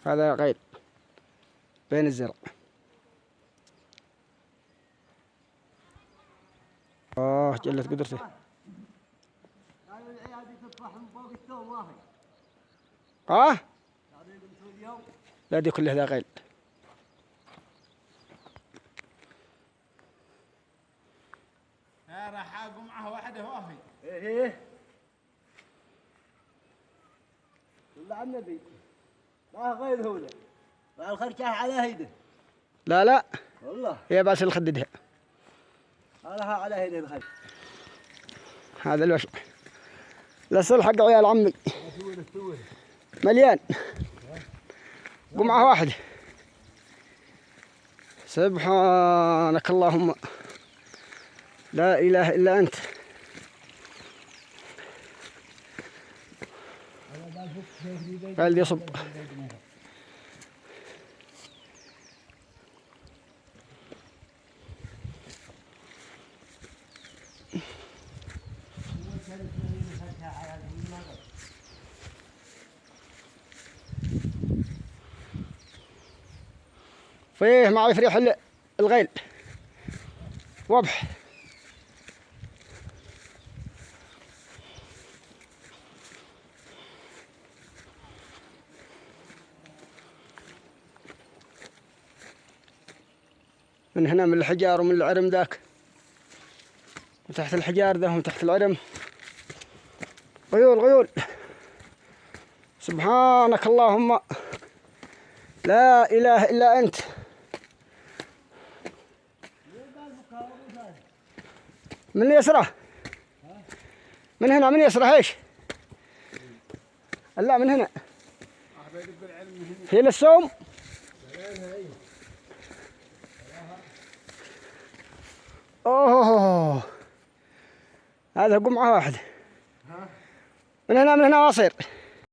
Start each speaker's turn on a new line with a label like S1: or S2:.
S1: هذا غيل بين الزرع. جلت قدرته. لا دي كلها ذا غيل.
S2: راح اقوم معه واحده واهي.
S3: ايه والله عن النبي ما غير هو ذا مع الخرجة على هيده.
S1: لا
S3: والله
S1: هي بس اللي خددها.
S3: على هيده الخرج.
S1: هذا الوش الأصل حق عيال عمي مليان. قمعة واحدة. سبحانك اللهم لا إله إلا أنت. قال يصب. فيه ما عرف ريح الغيل وضح. من هنا من الحجار ومن العرم ذاك وتحت الحجار ذا وتحت العرم غيول. سبحانك اللهم لا إله إلا أنت. من يسره من هنا من يسره ايش؟ لا من هنا هي للسوم. اوه هذا قمعة واحدة من هنا واصير.